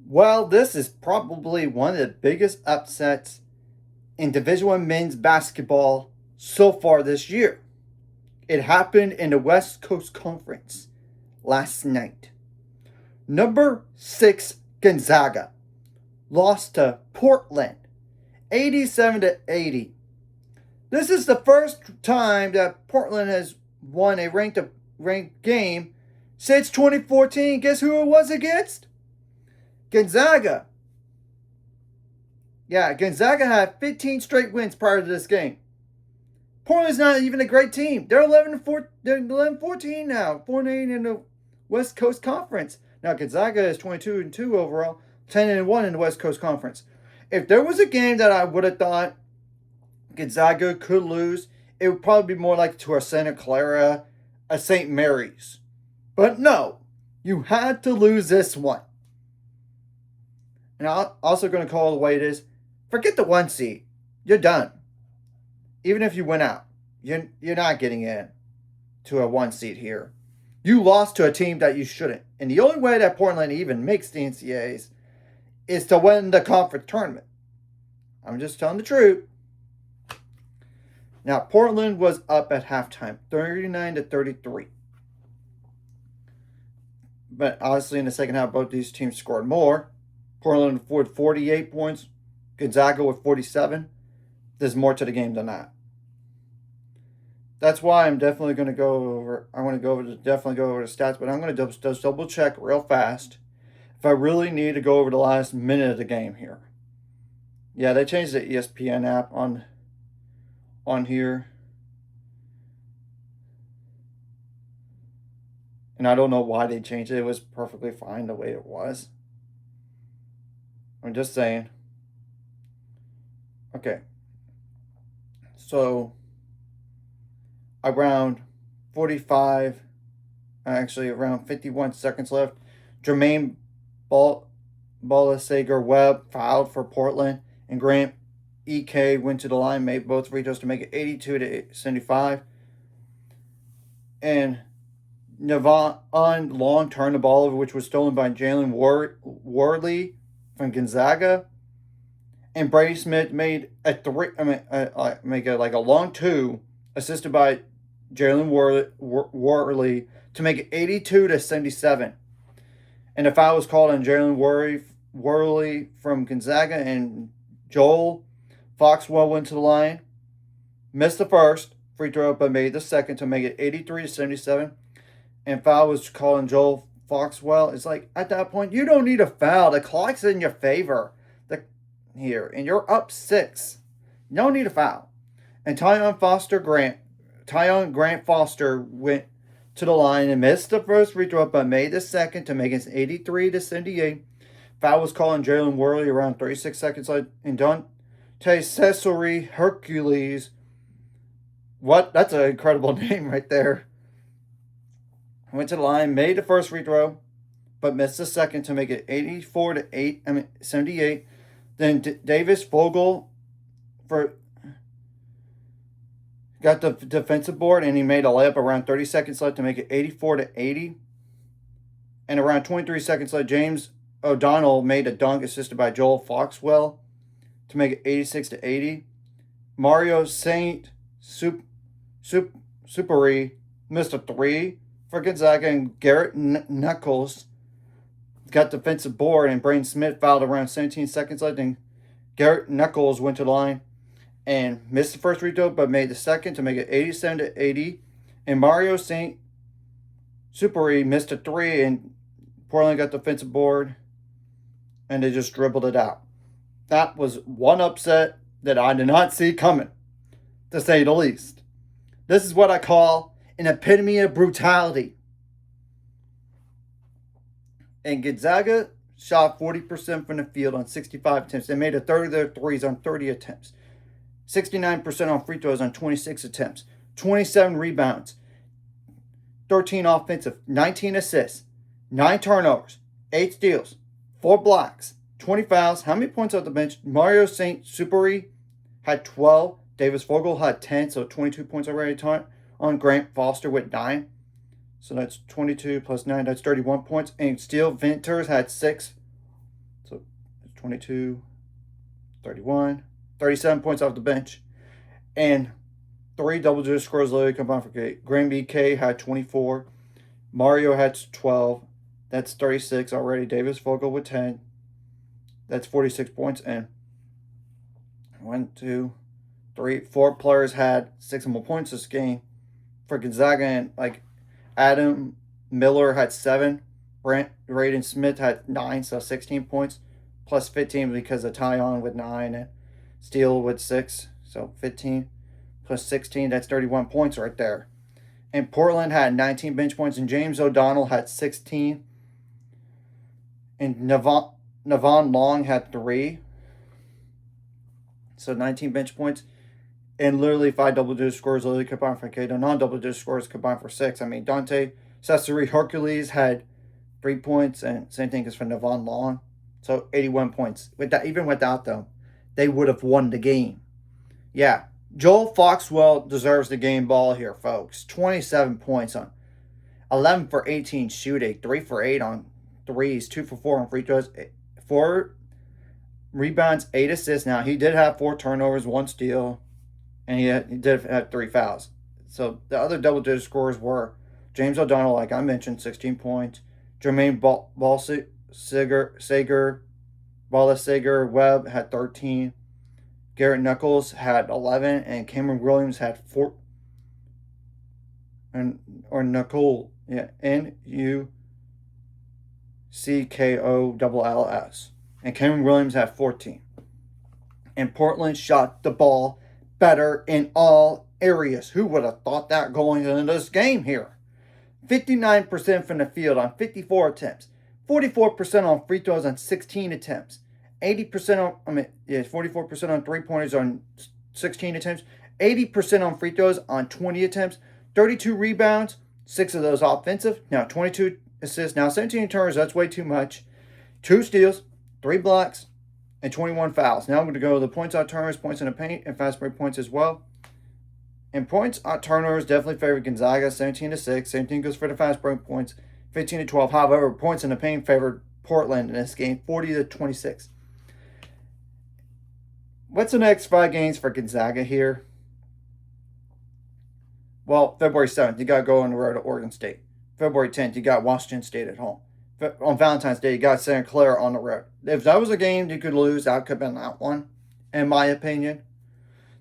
Well, this is probably one of the biggest upsets in Division One men's basketball so far this year. It happened in the West Coast Conference last night. Number 6 Gonzaga lost to Portland 87 to 80. This is the first time that Portland has won a ranked game since 2014. Guess who it was against? Gonzaga. Yeah, Gonzaga had 15 straight wins prior to this game. Portland's not even a great team. They're 11-14 now, 4-8 in the West Coast Conference. Now Gonzaga is 22-2 overall, 10-1 in the West Coast Conference. If there was a game that I would have thought Gonzaga could lose, it would probably be more like to a Santa Clara, a St. Mary's. But no, you had to lose this one. And I'm also going to call it the way it is. Forget the 1 seed. You're done. Even if you win out, you're not getting in to a 1 seed here. You lost to a team that you shouldn't. And the only way that Portland even makes the NCAAs is to win the conference tournament. I'm just telling the truth. Now, Portland was up at halftime, 39 to 33. But honestly, in the second half, both these teams scored more. Portland with 48 points, Gonzaga with 47. There's more to the game than that. That's why I'm definitely going to go over. I want to definitely go over the stats, but I'm going to just double check real fast if I really need to go over the last minute of the game here. Yeah, they changed the ESPN app on here. And I don't know why they changed it. It was perfectly fine the way it was. I'm just saying. Okay. So, around 51 seconds left. Jermaine Balasager Webb fouled for Portland, and Grant EK went to the line, made both free throws to make it 82 to 75. And Navon Long turned the ball over, which was stolen by Jalen Worley from Gonzaga. And Brady Smith made a long two, assisted by Jalen Worley to make it 82 to 77. And the foul was called on Jalen Worley from Gonzaga, and Joel Foxwell went to the line, missed the first free throw, but made the second to make it 83 to 77. And foul was called on Joel Foxwell. It's like, at that point, you don't need a foul. The clock's in your favor here, and you're up 6. You don't need a foul. And Tyon Grant Foster went to the line and missed the first free throw, but made the second to make it 83 to 78. Foul was called on Jalen Worley around 36 seconds left, and Dante Cesare Hercules. What? That's an incredible name right there. Went to the line, made the first free throw, but missed the second to make it 84 to 78. Then Davis Vogel got the defensive board, and he made a layup around 30 seconds left to make it 84 to 80. And around 23 seconds left, James O'Donnell made a dunk assisted by Joel Foxwell to make it 86 to 80. Mario Saint Superi missed a 3 for Gonzaga, and Garrett Knuckles got defensive board, and Braden Smith fouled around 17 seconds left, and Garrett Knuckles went to the line and missed the first free throw, but made the second to make it 87 to 80. And Mario St. Superi missed a 3, and Portland got defensive board, and they just dribbled it out. That was one upset that I did not see coming, to say the least. This is what I call an epitome of brutality. And Gonzaga shot 40% from the field on 65 attempts. They made a third of their threes on 30 attempts. 69% on free throws on 26 attempts. 27 rebounds. 13 offensive. 19 assists. 9 turnovers. 8 steals. 4 blocks. 20 fouls. How many points off the bench? Mario St. Superi had 12. Davis Vogel had 10, so 22 points already on Grant Foster with 9. So that's 22 plus 9. That's 31 points. And Steele Venters had 6. 22, 31, 37 points off the bench. And 3 double-digit scores literally combined for K. Graham BK had 24. Mario had 12. That's 36 already. Davis Vogel with 10. That's 46 points. And 1, 2, 3, 4 players had 6 or more points this game for Gonzaga. And like Adam Miller had 7. Brent Raiden Smith had 9, so 16 points. Plus 15 because of Tyon with 9 and Steele with 6, so 15. Plus 16, that's 31 points right there. And Portland had 19 bench points, and James O'Donnell had 16. And Navon Long had 3. So 19 bench points. And literally 5 double-digit scores literally combined for Cato. Non-double-digit scores combined for 6. I mean, Dante Cesare Hercules had 3 points, and same thing as for Navon Long. So 81 points. Even without them, they would have won the game. Yeah. Joel Foxwell deserves the game ball here, folks. 27 points on 11 for 18 shooting, 3 for 8 on threes, 2 for 4 on free throws, 4 rebounds, 8 assists. Now, he did have 4 turnovers, 1 steal, and he did have 3 fouls. So the other double-digit scorers were James O'Donnell, like I mentioned, 16 points. Jermaine Sager Webb had 13. Garrett Knuckles had 11, and Cameron Williams had 4. Or Nicole, yeah, Nuckolls. And Cameron Williams had 14. And Portland shot the ball better in all areas. Who would have thought that going into this game here? 59% from the field on 54 attempts. 44% on free throws on 16 attempts. 44% on 3-pointers on 16 attempts. 80% on free throws on 20 attempts. 32 rebounds, 6 of those offensive. Now 22 assists. Now 17 turnovers, that's way too much. 2 steals, 3 blocks, and 21 fouls. Now I'm going to go to the points on turnovers, points in the paint, and fast break points as well. And points on turnovers definitely favor Gonzaga, 17-6. Same thing goes for the fast break points, 15-12. However, points in the paint favored Portland in this game, 40-26. What's the next 5 games for Gonzaga here? Well, February 7th, you got to go on the road to Oregon State. February 10th, you got Washington State at home. On Valentine's Day, you got Santa Clara on the road. If that was a game you could lose, that could have been that one, in my opinion.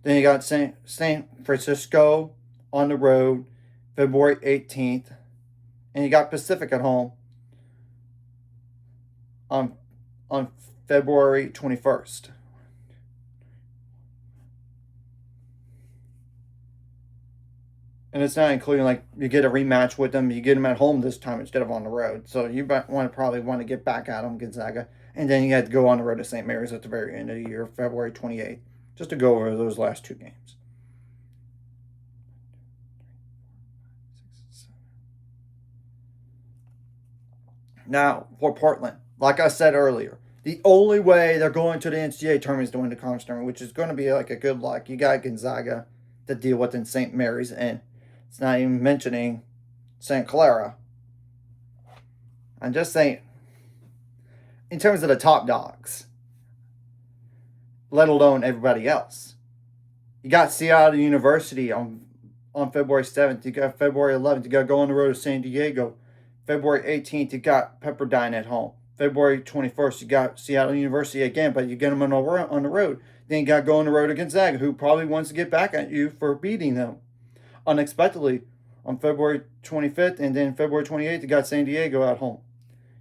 Then you got San Francisco on the road, February 18th. And you got Pacific at home on February 21st. And it's not including, like, you get a rematch with them. You get them at home this time instead of on the road. So you probably want to get back at them, Gonzaga. And then you have to go on the road to St. Mary's at the very end of the year, February 28th, just to go over those last 2 games. Now, for Portland, like I said earlier, the only way they're going to the NCAA tournament is to win the conference tournament, which is going to be like a good luck. You got Gonzaga to deal with in St. Mary's, and it's not even mentioning St. Clara. I'm just saying, in terms of the top dogs, let alone everybody else. You got Seattle University on February 7th. You got February 11th. You got to go on the road to San Diego. February 18th, you got Pepperdine at home. February 21st, you got Seattle University again, but you get them on the road. Then you got to go on the road to Gonzaga, who probably wants to get back at you for beating them unexpectedly on February 25th. And then February 28th, you got San Diego at home.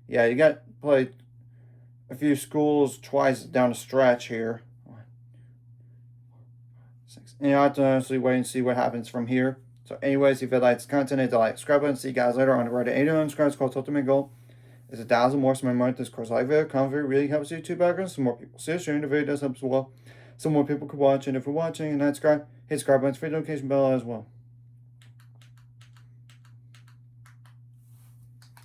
Yeah, you got to play a few schools twice down the stretch here. And you have to honestly wait and see what happens from here. So anyways, if you like this content, hit the like, subscribe button. See you guys later on the road to 800 subscribers. Called ultimate goal is 1,000 more. So my month this course like video content really helps YouTube background. Some more people see us sharing the video does help as well. Some more people could watch, and if you're watching and not subscribe, hit subscribe button, hit the notification bell as well.